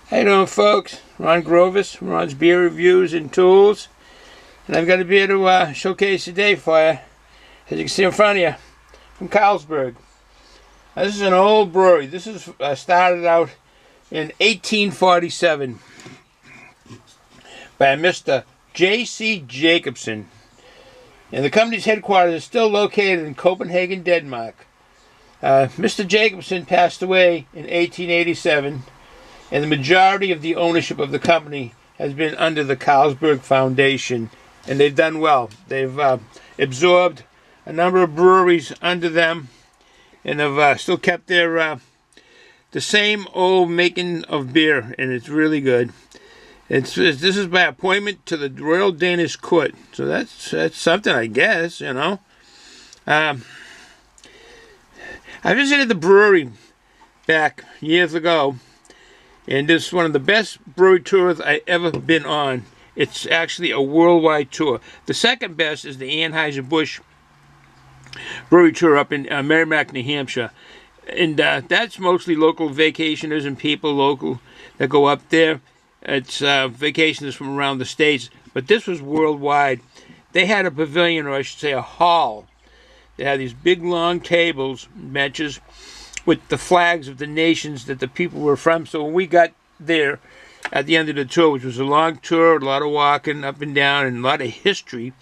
How you doing, folks? Ron Grovis, Ron's Beer Reviews and Tools. And I've got a beer to showcase today for you. As you can see in front of you, from Carlsberg. Now, this is an old brewery. This is started out in 1847 by Mr. J.C. Jacobsen. And the company's headquarters is still located in Copenhagen, Denmark. Mr. Jacobsen passed away in 1887. And the majority of the ownership of the company has been under the Carlsberg Foundation, and they've done well. They've absorbed a number of breweries under them, and have still kept their the same old making of beer, and it's really good. This is by appointment to the Royal Danish Court, so that's something, I guess. You know. I visited the brewery back years ago. And this is one of the best brewery tours I've ever been on. It's actually a worldwide tour. The second best is the Anheuser-Busch brewery tour up in Merrimack, New Hampshire. And that's mostly local vacationers and people local that go up there. It's vacationers from around the States. But this was worldwide. They had a pavilion, or I should say a hall. They had these big long tables, benches, with the flags of the nations that the people were from. So when we got there at the end of the tour, which was a long tour, a lot of walking up and down, and a lot of history,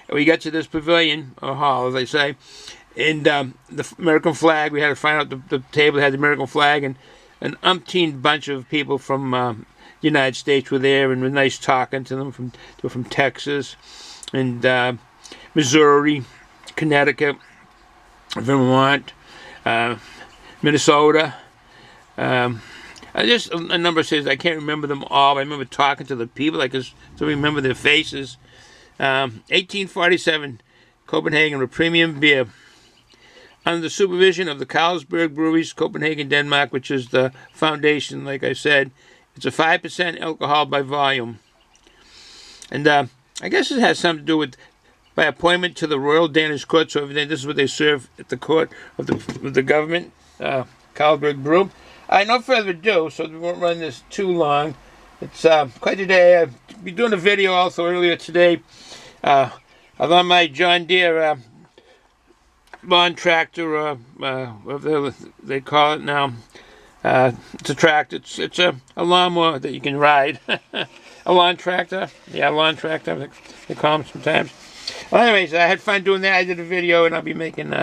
we got to this pavilion, or hall, as I say, and the American flag, we had to find out the table had the American flag, and an umpteen bunch of people from the United States were there, and it was nice talking to them. They were from Texas, and Missouri, Connecticut, Vermont, Minnesota, just a number of cities. I can't remember them all. I remember talking to the people. I can still remember their faces. 1847, Copenhagen, a premium beer. Under the supervision of the Carlsberg Brewery, Copenhagen Denmark, which is the foundation, like I said. It's a 5% alcohol by volume. And I guess it has something to do with by appointment to the Royal Danish Court. So everything, this is what they serve at the court of the government. Carlsberg Brew. No further ado, so we won't run this too long. It's quite a day. I'll be doing a video also earlier today. I was on my John Deere lawn tractor, whatever they call it now. It's a tractor. It's a lawnmower that you can ride. A lawn tractor. Yeah, lawn tractor. They call them sometimes. Well, anyways, I had fun doing that. I did a video, and I'll be making,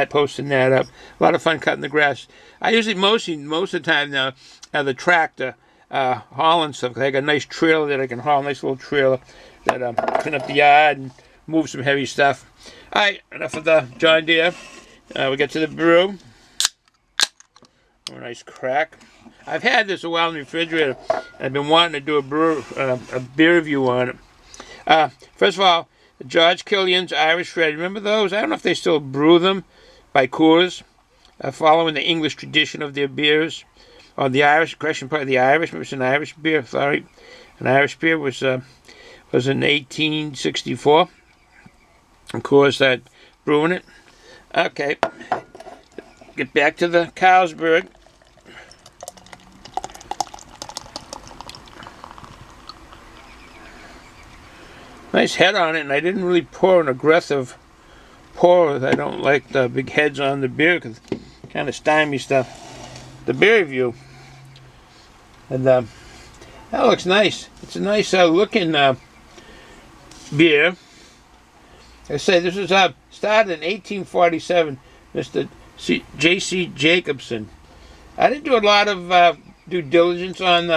posting that up. A lot of fun cutting the grass. I usually, most of the time now, have the tractor hauling stuff. Cause I got a nice trailer that I can haul, a nice little trailer that clean up the yard and move some heavy stuff. All right, enough of the John Deere. We get to the brew. A nice crack. I've had this a while in the refrigerator. I've been wanting to do a beer review on it. First of all, George Killian's Irish Red. Remember those? I don't know if they still brew them by Coors, following the English tradition of their beers. Or the Irish, question part of the Irish. Maybe it's an Irish beer, sorry. An Irish beer was in 1864. And Coors started brewing it. Okay. Get back to the Carlsberg. Nice head on it, and I didn't really pour an aggressive pour. I don't like the big heads on the beer because it kind of stymies the beer review. And that looks nice. It's a nice looking beer. Like I say, this was started in 1847. Mr. J.C. Jacobsen. I didn't do a lot of due diligence on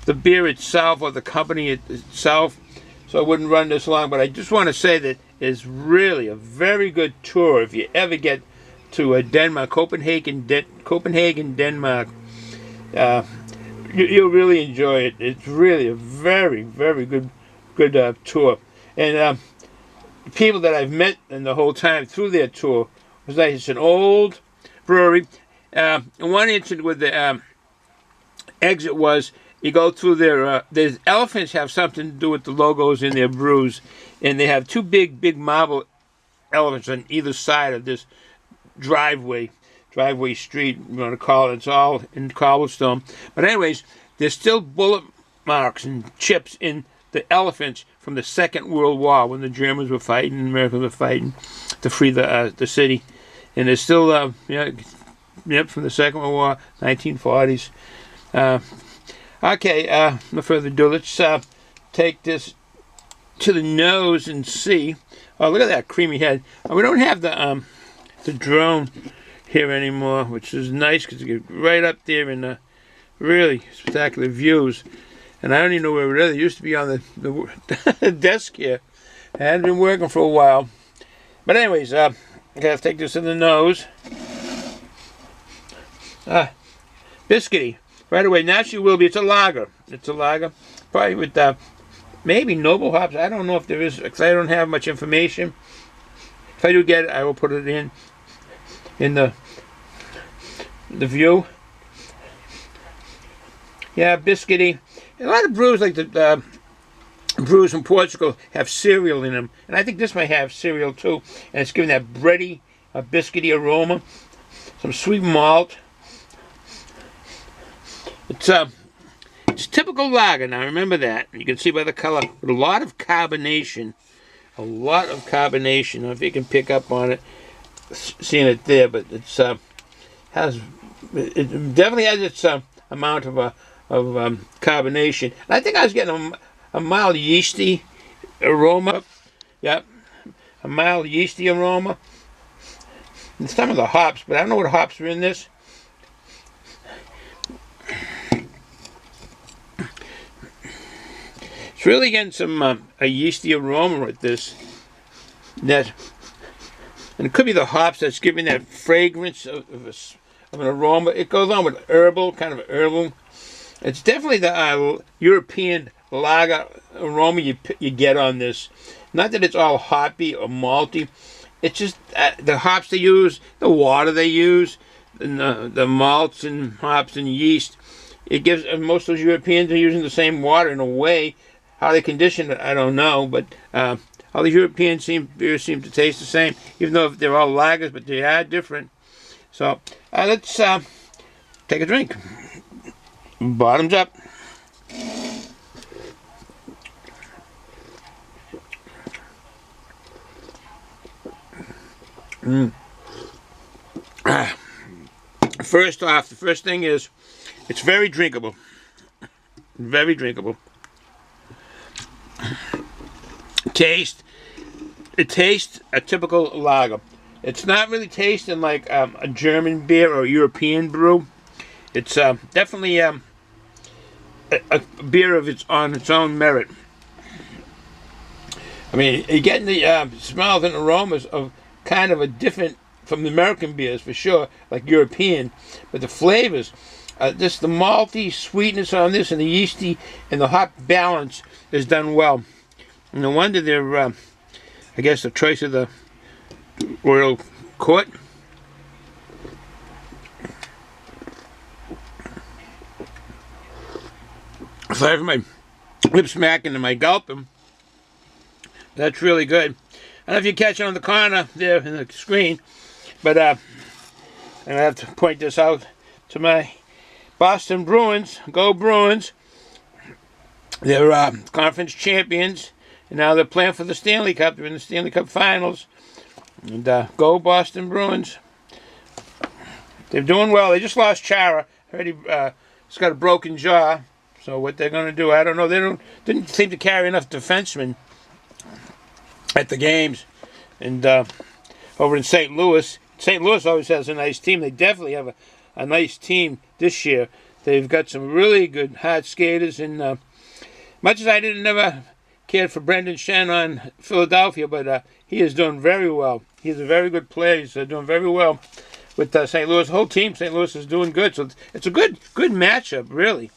the beer itself or the company itself, so I wouldn't run this long, but I just want to say that it's really a very good tour if you ever get to Denmark, Copenhagen, Denmark. You'll really enjoy it. It's really a very, very good tour. And people that I've met in the whole time through their tour was like, it's an old brewery. One incident with the exit was, you go through their elephants have something to do with the logos in their brews, and they have two big marble elephants on either side of this driveway street, you want to call it. It's all in cobblestone. But anyways, There's still bullet marks and chips in the elephants from the Second World War when the Germans were fighting and the Americans were fighting to free the city. And there's still, yep, from the Second World War, 1940s. Okay, no further ado. Let's take this to the nose and see. Oh, look at that creamy head. Oh, we don't have the drone here anymore, which is nice because you get right up there in the really spectacular views. And I don't even know where it is. It used to be on the desk here. It hadn't been working for a while. But anyways, I gotta take this in the nose. Biscuity. Right away, naturally will be. It's a lager. It's a lager. Probably with maybe noble hops. I don't know if there is, because I don't have much information. If I do get it, I will put it in the view. Yeah, biscuity. A lot of brews, like the brews from Portugal, have cereal in them, and I think this might have cereal too. And it's giving that bready, biscuity aroma. Some sweet malt. It's typical lager. Now remember that. You can see by the color, with a lot of carbonation. A lot of carbonation. I don't know if you can pick up on it, seeing it there, but it definitely has its amount of carbonation. And I think I was getting a mild yeasty aroma. Yep, a mild yeasty aroma. And some of the hops, but I don't know what hops are in this. It's really getting some a yeasty aroma with this. And it could be the hops that's giving that fragrance of an aroma. It goes on with herbal, kind of herbal. It's definitely the European lager aroma you get on this. Not that it's all hoppy or malty. It's just the hops they use, the water they use, and the malts and hops and yeast. It gives, most of those Europeans are using the same water in a way. How they condition it, I don't know. But all the European beers seem to taste the same, even though they're all lagers, but they are different. So let's take a drink. Bottoms up. First off, the first thing is, it's very drinkable. Very drinkable. It tastes a typical lager. It's not really tasting like a German beer or a European brew. It's definitely a beer on its own merit. I mean, you're getting the smells and aromas of kind of a different from the American beers for sure, like European, but the flavors, just the malty sweetness on this and the yeasty and the hop balance is done well. And no wonder they're, I guess, the choice of the Royal Court. Sorry for my lip smacking and my gulping. That's really good. I don't know if you catch it on the corner there in the screen, but I have to point this out to my Boston Bruins. Go Bruins! They're conference champions, and now they're playing for the Stanley Cup. They're in the Stanley Cup Finals. And go Boston Bruins! They're doing well. They just lost Chara. Already, he's got a broken jaw. So what they're going to do, I don't know. They didn't seem to carry enough defensemen at the games. And over in St. Louis always has a nice team. They definitely have a nice team this year. They've got some really good hard skaters. And much as I never cared for Brendan Shen on Philadelphia, but he is doing very well. He's a very good player. He's doing very well with St. Louis. The whole team, St. Louis, is doing good. So it's a good matchup, really.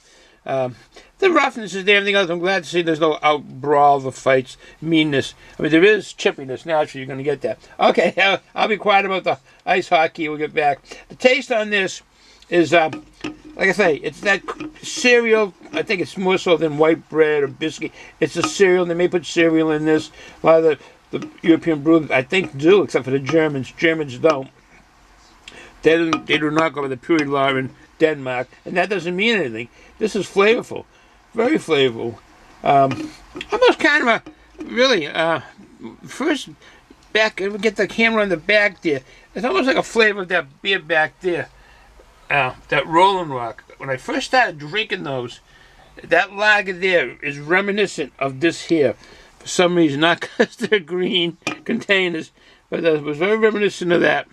The roughness is there, everything else. I'm glad to see there's no out-brawl, the fights, meanness. I mean, there is chippiness. Naturally, you're going to get that. Okay, I'll be quiet about the ice hockey. We'll get back. The taste on this is, like I say, it's that cereal. I think it's more so than white bread or biscuit. It's a cereal. They may put cereal in this. A lot of the European brews, I think, do, except for the Germans. Germans don't. They do not go by the purity law Denmark, and that doesn't mean anything. This is flavorful, very flavorful. Almost kind of a, really, first back, get the camera on the back there. It's almost like a flavor of that beer back there, that Rolling Rock. When I first started drinking those, that lager there is reminiscent of this here. For some reason, not because they're green containers, but it was very reminiscent of that.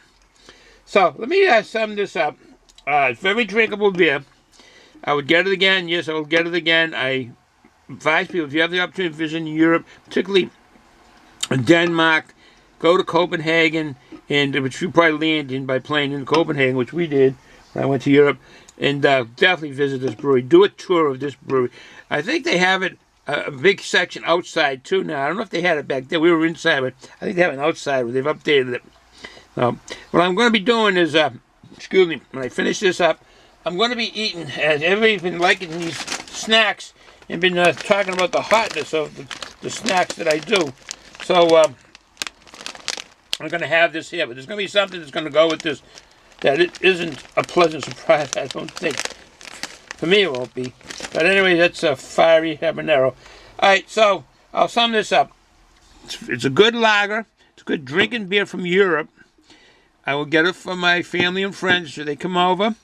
So, let me sum this up. It's very drinkable beer. I would get it again. Yes, I will get it again. I advise people, if you have the opportunity to visit Europe, particularly Denmark, go to Copenhagen, and which you probably land in by plane in Copenhagen, which we did when I went to Europe, and definitely visit this brewery. Do a tour of this brewery. I think they have it, a big section outside too now. I don't know if they had it back there. We were inside, but I think they have an outside where they've updated it. What I'm going to be doing is, excuse me, when I finish this up, I'm going to be eating, as everybody's been liking these snacks, and been talking about the hotness of the snacks that I do. So, I'm going to have this here, but there's going to be something that's going to go with this that it isn't a pleasant surprise, I don't think. For me, it won't be. But anyway, that's a fiery habanero. Alright, so I'll sum this up. It's a good lager. It's a good drinking beer from Europe. I will get it for my family and friends should they come over.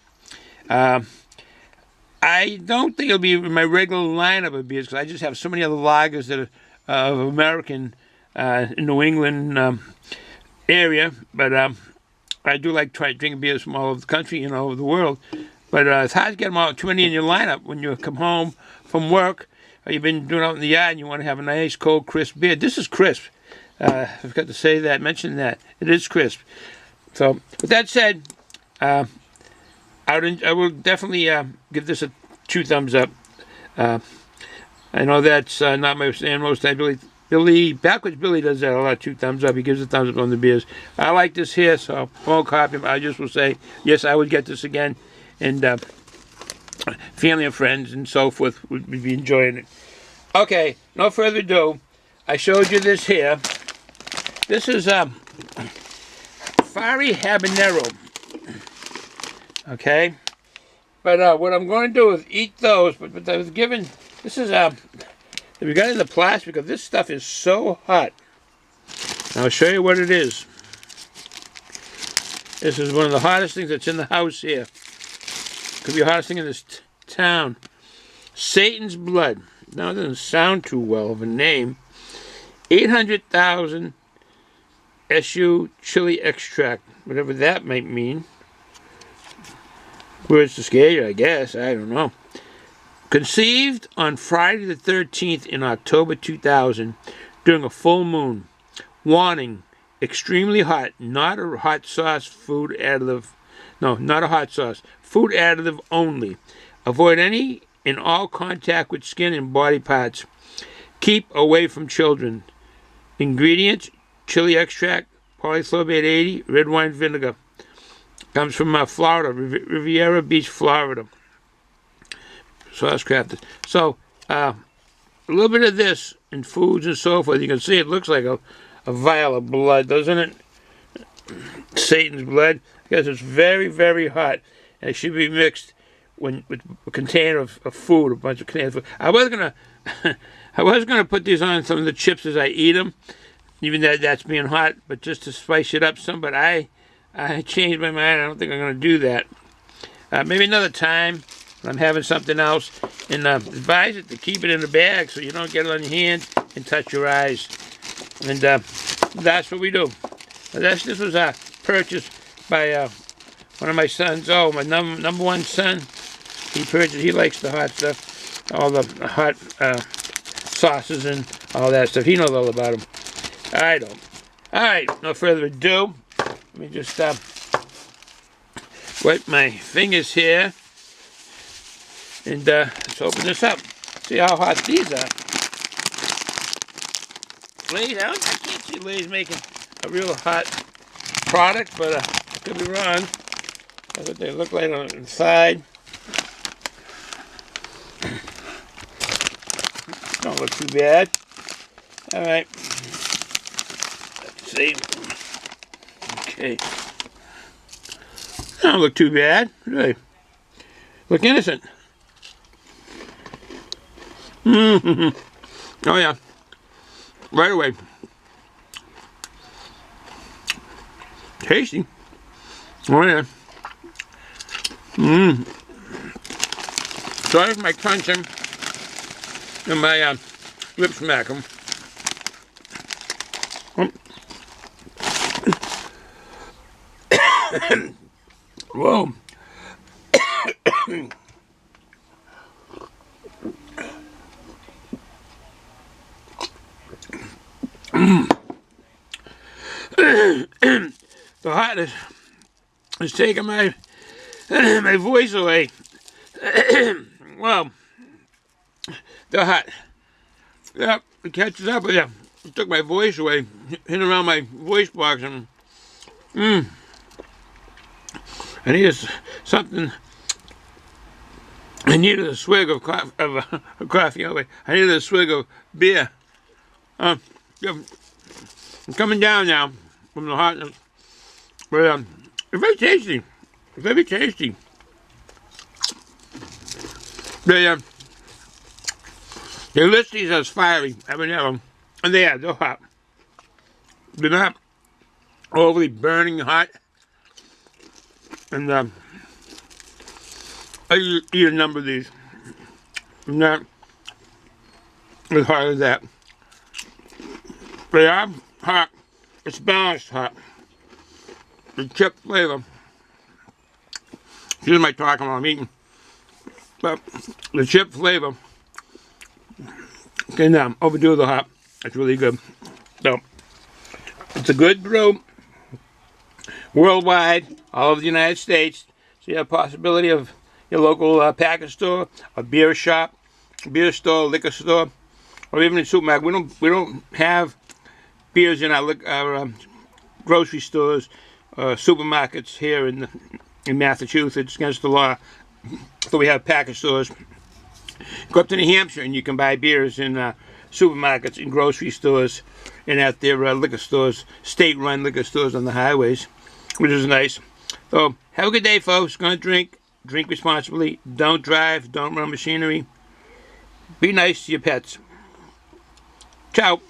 I don't think it'll be in my regular lineup of beers because I just have so many other lagers that are of American New England area. But I do like drinking beers from all over the country and all over the world. But it's hard to get them all too many in your lineup when you come home from work or you've been doing out in the yard and you want to have a nice, cold, crisp beer. This is crisp. I forgot to say that, mention that. It is crisp. So, with that said, I will definitely give this a 2 thumbs up. I know that's not my stand most time. Backwards Billy does that a lot, 2 thumbs up. He gives a thumbs up on the beers. I like this here, so I won't copy him. I just will say, yes, I would get this again. And family and friends and so forth would be enjoying it. Okay, no further ado. I showed you this here. This is fiery habanero. Okay? But what I'm going to do is eat those. But I was given, this is, we got it in the plastic because this stuff is so hot. I'll show you what it is. This is one of the hottest things that's in the house here. Could be the hottest thing in this town. Satan's Blood. Now, it doesn't sound too well of a name. 800,000 SU chili extract. Whatever that might mean. Words to scare you, I guess. I don't know. Conceived on Friday the 13th in October 2000 during a full moon. Warning, extremely hot, not a hot sauce, food additive. No, not a hot sauce. Food additive only. Avoid any and all contact with skin and body parts. Keep away from children. Ingredients, chili extract, polysorbate 80, red wine vinegar. Comes from Florida, Riviera Beach, Florida. Sauce crafted. So, a little bit of this in foods and so forth. You can see it looks like a vial of blood, doesn't it? Satan's blood. Because it's very, very hot. And it should be mixed with a container of food, a bunch of containers of food. I was gonna put these on some of the chips as I eat them, even that's being hot, but just to spice it up some. But I changed my mind. I don't think I'm gonna do that. Maybe another time when I'm having something else. And advise it to keep it in the bag so you don't get it on your hand and touch your eyes. And that's what we do. This was purchased by one of my sons. Oh, my number one son. He likes the hot stuff, all the hot sauces and all that stuff. He knows all about them. I don't. All right, no further ado. Let me just wipe my fingers here. And let's open this up. See how hot these are. Lay's, I can't see Lay's making a real hot product, but I could be wrong. That's what they look like on the inside. Don't look too bad. All right. Let's see. Okay. Don't look too bad, really. Look innocent. Oh yeah. Right away. Tasty. Oh yeah. Sorry for my crunching and my lip smacking. Whoa. The hotness is taking my my voice away. Well, the hot. Yep, it catches up with you. It took my voice away, hit around my voice box, and I needed something. I needed a swig of coffee. I needed a swig of beer. I'm coming down now from the hotness, but it's very tasty. Very tasty. They list these as fiery, evidently, and they're hot. They're not overly burning hot, and I eat a number of these. Not as hot as that. They are hot. It's balanced hot. The chip flavor. Excuse my talking while I'm eating. But the chip flavor can overdo the hot. It's really good. So it's a good brew. Worldwide, all over the United States. So you have a possibility of your local package store, a beer shop, beer store, liquor store, or even a supermarket. We don't have beers in our grocery stores, supermarkets here in Massachusetts. Against the law. So we have package stores. Go up to New Hampshire and you can buy beers in supermarkets, in grocery stores, and at their liquor stores, state-run liquor stores on the highways, which is nice. So have a good day, folks. Gonna drink responsibly. Don't drive. Don't run machinery. Be nice to your pets. Ciao.